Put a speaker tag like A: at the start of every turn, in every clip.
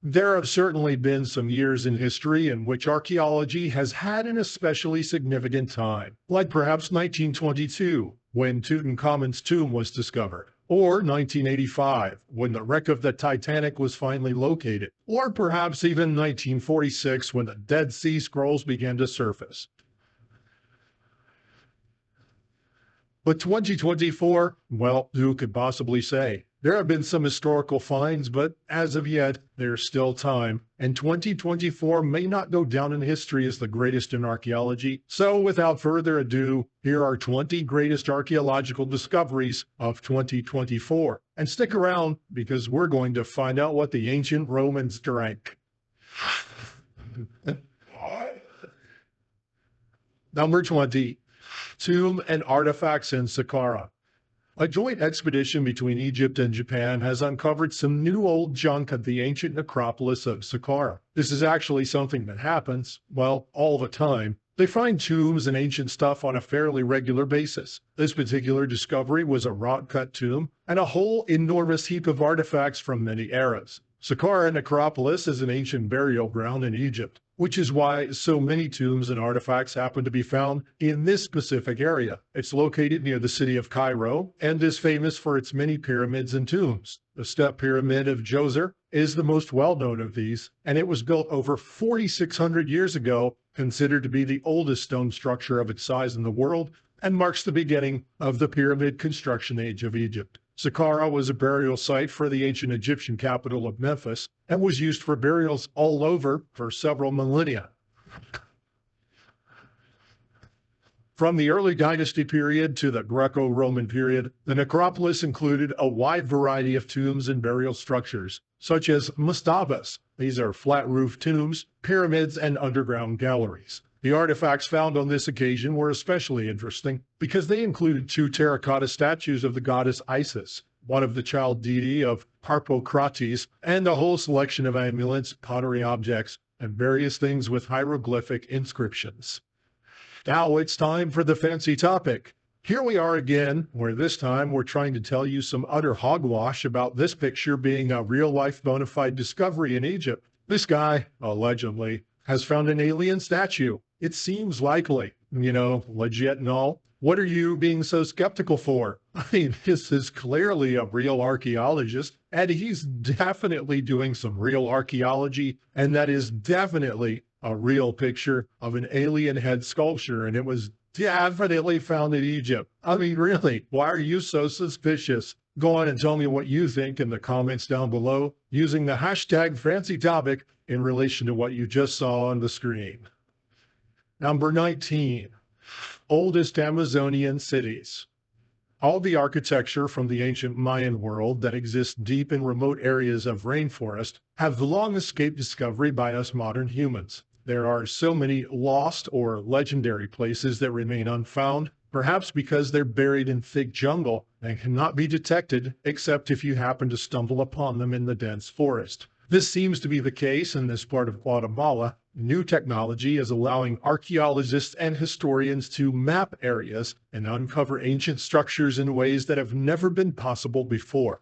A: There have certainly been some years in history in which archaeology has had an especially significant time, like perhaps 1922, when Tutankhamun's tomb was discovered, or 1985, when the wreck of the Titanic was finally located, or perhaps even 1946, when the Dead Sea Scrolls began to surface. But 2024, well, who could possibly say? There have been some historical finds, but as of yet, there's still time, and 2024 may not go down in history as the greatest in archaeology. So without further ado, here are 20 greatest archaeological discoveries of 2024. And stick around, because we're going to find out what the ancient Romans drank. Number 20. Tomb and artifacts in Sakara. A joint expedition between Egypt and Japan has uncovered some new old junk at the ancient necropolis of Sakara. This is actually something that happens, well, all the time. They find tombs and ancient stuff on a fairly regular basis. This particular discovery was a rock-cut tomb and a whole enormous heap of artifacts from many eras. Sakara necropolis is an ancient burial ground in Egypt, which is why so many tombs and artifacts happen to be found in this specific area. It's located near the city of Cairo and is famous for its many pyramids and tombs. The Step Pyramid of Djoser is the most well-known of these, and it was built over 4,600 years ago, considered to be the oldest stone structure of its size in the world, and marks the beginning of the pyramid construction age of Egypt. Sakara was a burial site for the ancient Egyptian capital of Memphis and was used for burials all over for several millennia. From the early dynasty period to the Greco-Roman period, the necropolis included a wide variety of tombs and burial structures, such as mastabas. These are flat-roofed tombs, pyramids, and underground galleries. The artifacts found on this occasion were especially interesting because they included 2 terracotta statues of the goddess Isis, one of the child deity of Harpocrates, and a whole selection of amulets, pottery objects, and various things with hieroglyphic inscriptions. Now it's time for the fancy topic. Here we are again, where this time we're trying to tell you some utter hogwash about this picture being a real-life bona fide discovery in Egypt. This guy, allegedly, has found an alien statue. It seems likely, legit and all. What are you being so skeptical for? I mean, this is clearly a real archaeologist, and he's definitely doing some real archaeology, and that is definitely a real picture of an alien head sculpture, and it was definitely found in Egypt. I mean, really, why are you so suspicious? Go on and tell me what you think in the comments down below using the hashtag fancy topic in relation to what you just saw on the screen. Number 19, oldest Amazonian cities. All the architecture from the ancient Mayan world that exists deep in remote areas of rainforest have long escaped discovery by us modern humans. There are so many lost or legendary places that remain unfound, perhaps because they're buried in thick jungle and cannot be detected except if you happen to stumble upon them in the dense forest. This seems to be the case in this part of Guatemala. New technology is allowing archaeologists and historians to map areas and uncover ancient structures in ways that have never been possible before.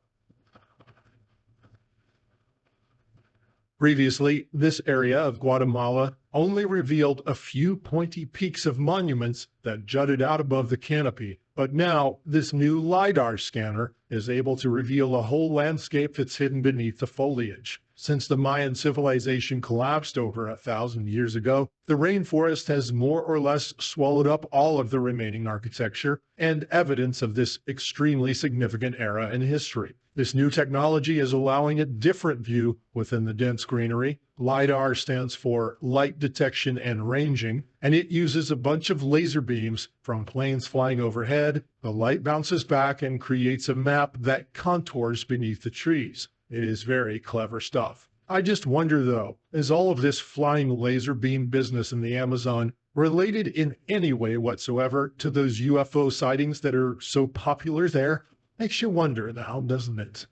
A: Previously, this area of Guatemala only revealed a few pointy peaks of monuments that jutted out above the canopy, but now this new LiDAR scanner is able to reveal a whole landscape that's hidden beneath the foliage. Since the Mayan civilization collapsed over 1,000 years ago, the rainforest has more or less swallowed up all of the remaining architecture and evidence of this extremely significant era in history. This new technology is allowing a different view within the dense greenery. LiDAR stands for light detection and ranging, and it uses a bunch of laser beams from planes flying overhead. The light bounces back and creates a map that contours beneath the trees. It is very clever stuff. I just wonder though, is all of this flying laser beam business in the Amazon related in any way whatsoever to those UFO sightings that are so popular there? Makes you wonder now, doesn't it?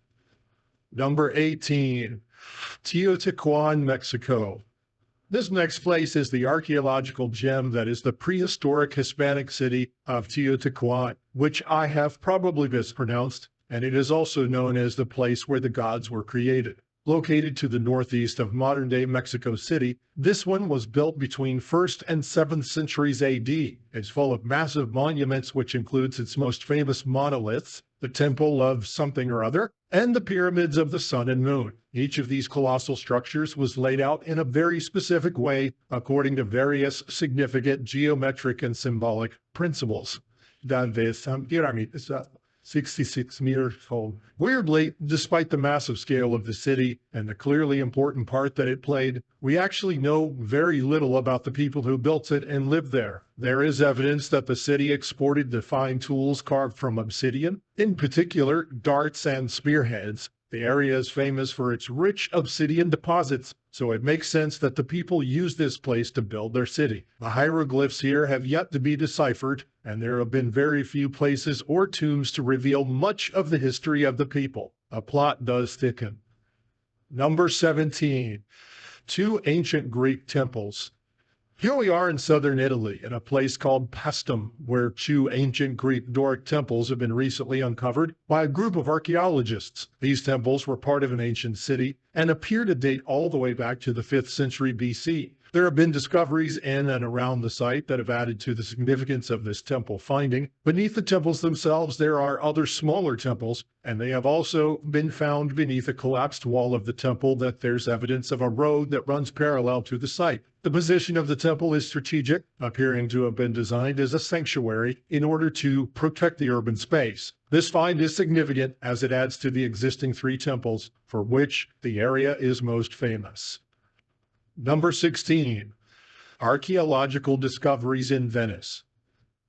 A: Number 18, Tiquan Mexico. This next place is the archaeological gem that is the prehistoric Hispanic city of Tiquan, which I have probably mispronounced, and it is also known as the place where the gods were created. located to the northeast of modern-day Mexico City. This one was built between 1st and 7th centuries AD. It's full of massive monuments, which includes its most famous monoliths, the Temple of something or other, and the pyramids of the sun and moon. Each of these colossal structures was laid out in a very specific way according to various significant geometric and symbolic principles. The pyramid is 66 meters tall. Weirdly, despite the massive scale of the city and the clearly important part that it played, we actually know very little about the people who built it and lived there. There is evidence that the city exported the fine tools carved from obsidian, in particular darts and spearheads. The area is famous for its rich obsidian deposits, so it makes sense that the people used this place to build their city. The hieroglyphs here have yet to be deciphered, and there have been very few places or tombs to reveal much of the history of the people. A plot does thicken. Number 17. 2 ancient Greek temples. Here we are in southern Italy, in a place called Paestum, where 2 ancient Greek Doric temples have been recently uncovered by a group of archaeologists. These temples were part of an ancient city and appear to date all the way back to the 5th century BC. There have been discoveries in and around the site that have added to the significance of this temple finding. Beneath the temples themselves, there are other smaller temples, and they have also been found beneath a collapsed wall of the temple that there's evidence of a road that runs parallel to the site. The position of the temple is strategic, appearing to have been designed as a sanctuary in order to protect the urban space. This find is significant as it adds to the existing 3 temples, for which the area is most famous. Number 16. Archaeological discoveries in Venice.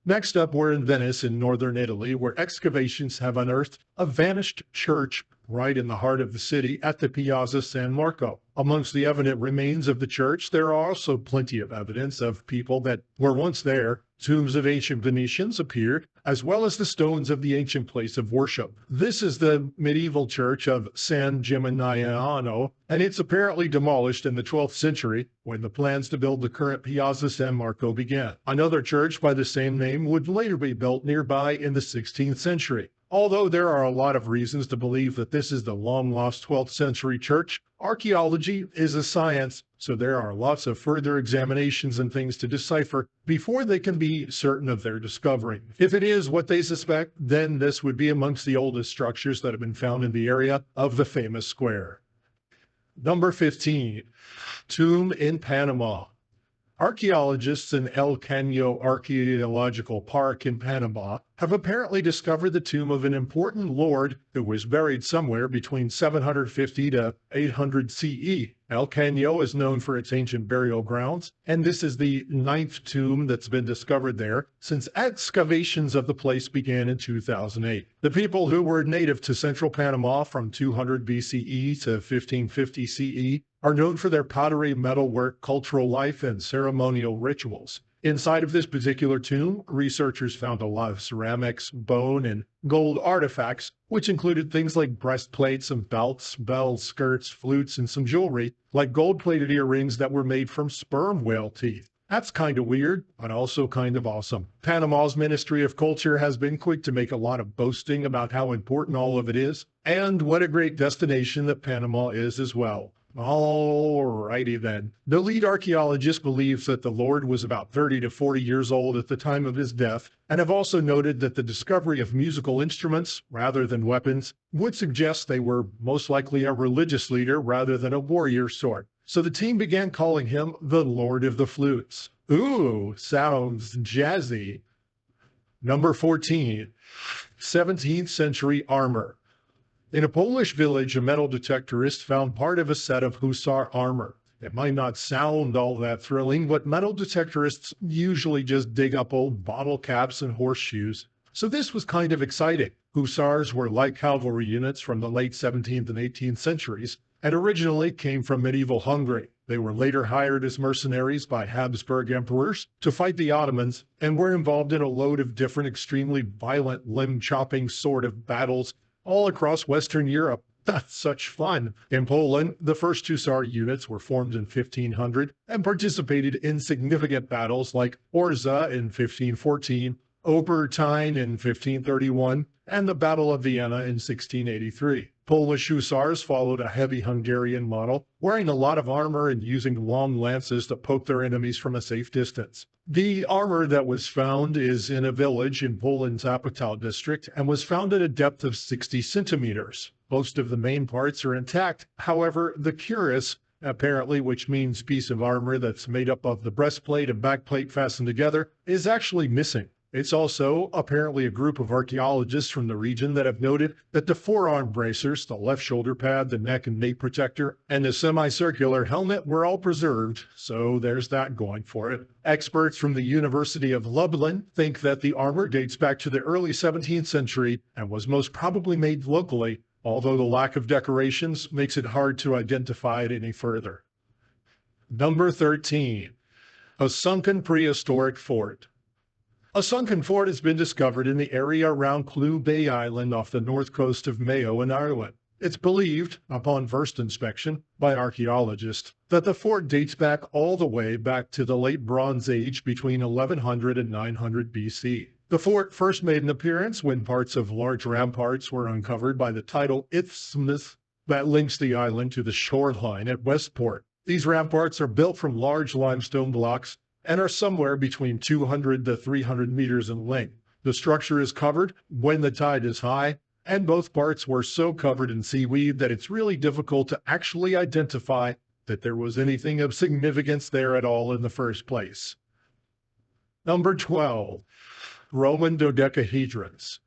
A: Next up, we're in Venice in northern Italy, where excavations have unearthed a vanished church right in the heart of the city at the Piazza San Marco. Amongst the evident remains of the church, there are also plenty of evidence of people that were once there. Tombs of ancient Venetians appeared, as well as the stones of the ancient place of worship. This is the medieval church of San Gimignano, and it's apparently demolished in the 12th century when the plans to build the current Piazza San Marco began. Another church by the same name would later be built nearby in the 16th century. Although there are a lot of reasons to believe that this is the long-lost 12th century church, archaeology is a science, so there are lots of further examinations and things to decipher before they can be certain of their discovery. If it is what they suspect, then this would be amongst the oldest structures that have been found in the area of the famous square. Number 15. Tomb in Panama. Archaeologists in El Caño Archaeological Park in Panama have apparently discovered the tomb of an important lord who was buried somewhere between 750 to 800 CE. El Caño is known for its ancient burial grounds, and this is the 9th tomb that's been discovered there since excavations of the place began in 2008. The people who were native to central Panama from 200 BCE to 1550 CE are known for their pottery, metalwork, cultural life, and ceremonial rituals. Inside of this particular tomb, researchers found a lot of ceramics, bone, and gold artifacts, which included things like breastplates and belts, bells, skirts, flutes, and some jewelry, like gold-plated earrings that were made from sperm whale teeth. That's kind of weird, but also kind of awesome. Panama's Ministry of Culture has been quick to make a lot of boasting about how important all of it is, and what a great destination that Panama is as well. Alrighty then. The lead archaeologist believes that the Lord was about 30 to 40 years old at the time of his death, and have also noted that the discovery of musical instruments, rather than weapons, would suggest they were most likely a religious leader rather than a warrior sort. So the team began calling him the Lord of the Flutes. Ooh, sounds jazzy. Number 14. 17th century armor. In a Polish village, a metal detectorist found part of a set of hussar armor. It might not sound all that thrilling, but metal detectorists usually just dig up old bottle caps and horseshoes. So this was kind of exciting. Hussars were light cavalry units from the late 17th and 18th centuries, and originally came from medieval Hungary. They were later hired as mercenaries by Habsburg emperors to fight the Ottomans, and were involved in a load of different extremely violent limb-chopping sort of battles all across Western Europe. That's such fun. In Poland, the first Hussar units were formed in 1500 and participated in significant battles like Orza in 1514, Obertyne in 1531, and the Battle of Vienna in 1683. Polish hussars followed a heavy Hungarian model, wearing a lot of armor and using long lances to poke their enemies from a safe distance. The armor that was found is in a village in Poland's Apatow district and was found at a depth of 60 centimeters. Most of the main parts are intact. However, the cuirass, apparently, which means piece of armor that's made up of the breastplate and backplate fastened together, is actually missing. It's also apparently a group of archaeologists from the region that have noted that the forearm bracers, the left shoulder pad, the neck and nape protector, and the semicircular helmet were all preserved, so there's that going for it. Experts from the University of Lublin think that the armor dates back to the early 17th century and was most probably made locally, although the lack of decorations makes it hard to identify it any further. Number 13. A sunken prehistoric fort. A sunken fort has been discovered in the area around Clew Bay Island off the north coast of Mayo in Ireland. It's believed, upon first inspection by archaeologists, that the fort dates back all the way back to the late Bronze Age between 1100 and 900 BC. The fort first made an appearance when parts of large ramparts were uncovered by the tidal isthmus that links the island to the shoreline at Westport. These ramparts are built from large limestone blocks and are somewhere between 200 to 300 meters in length. The structure is covered when the tide is high, and both parts were so covered in seaweed that it's really difficult to actually identify that there was anything of significance there at all in the first place. Number 12. Roman dodecahedrons.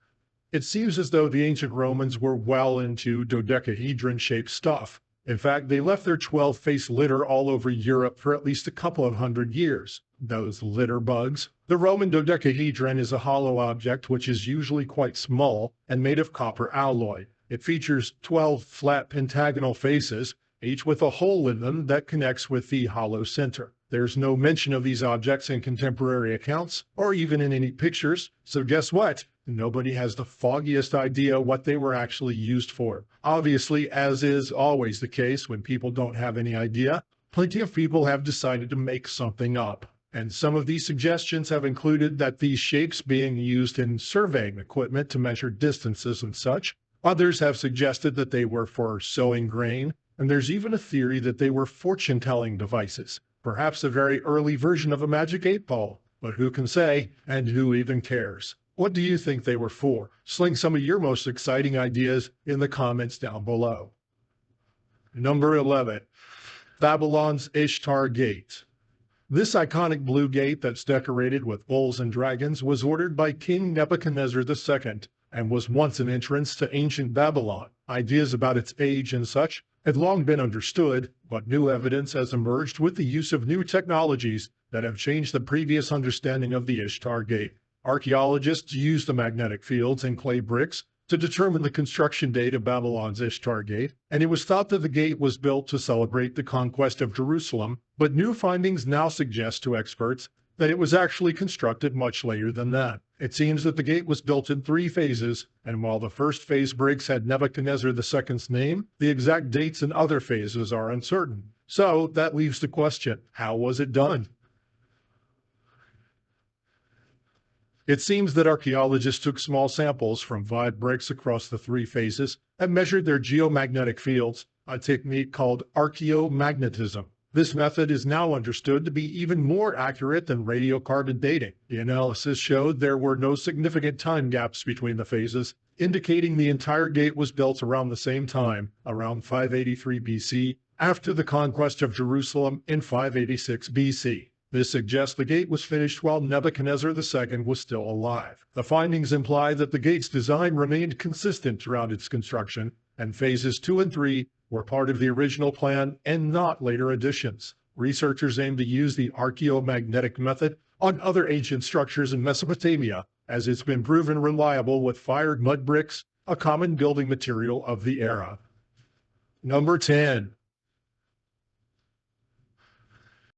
A: It seems as though the ancient Romans were well into dodecahedron-shaped stuff. In fact, they left their 12-faced litter all over Europe for at least a couple of hundred years. Those litter bugs. The Roman dodecahedron is a hollow object which is usually quite small and made of copper alloy. It features 12 flat pentagonal faces, each with a hole in them that connects with the hollow center. There's no mention of these objects in contemporary accounts or even in any pictures, so guess what? Nobody has the foggiest idea what they were actually used for. Obviously, as is always the case when people don't have any idea, plenty of people have decided to make something up. And some of these suggestions have included that these shapes being used in surveying equipment to measure distances and such. Others have suggested that they were for sowing grain, and there's even a theory that they were fortune-telling devices, perhaps a very early version of a magic 8-ball. But who can say, and who even cares? What do you think they were for? Sling some of your most exciting ideas in the comments down below. Number 11. Babylon's Ishtar Gate. This iconic blue gate that's decorated with bulls and dragons was ordered by King Nebuchadnezzar II and was once an entrance to ancient Babylon. Ideas about its age and such had long been understood, but new evidence has emerged with the use of new technologies that have changed the previous understanding of the Ishtar Gate. Archaeologists used the magnetic fields and clay bricks to determine the construction date of Babylon's Ishtar Gate, and it was thought that the gate was built to celebrate the conquest of Jerusalem, but new findings now suggest to experts that it was actually constructed much later than that. It seems that the gate was built in 3 phases, and while the first phase bricks had Nebuchadnezzar II's name, the exact dates in other phases are uncertain. So that leaves the question, how was it done? It seems that archaeologists took small samples from 5 bricks across the 3 phases and measured their geomagnetic fields, a technique called archaeomagnetism. This method is now understood to be even more accurate than radiocarbon dating. The analysis showed there were no significant time gaps between the phases, indicating the entire gate was built around the same time, around 583 BC, after the conquest of Jerusalem in 586 BC. This suggests the gate was finished while Nebuchadnezzar II was still alive. The findings imply that the gate's design remained consistent throughout its construction, and phases 2 and 3 were part of the original plan and not later additions. Researchers aim to use the archaeomagnetic method on other ancient structures in Mesopotamia, as it's been proven reliable with fired mud bricks, a common building material of the era. Number 10.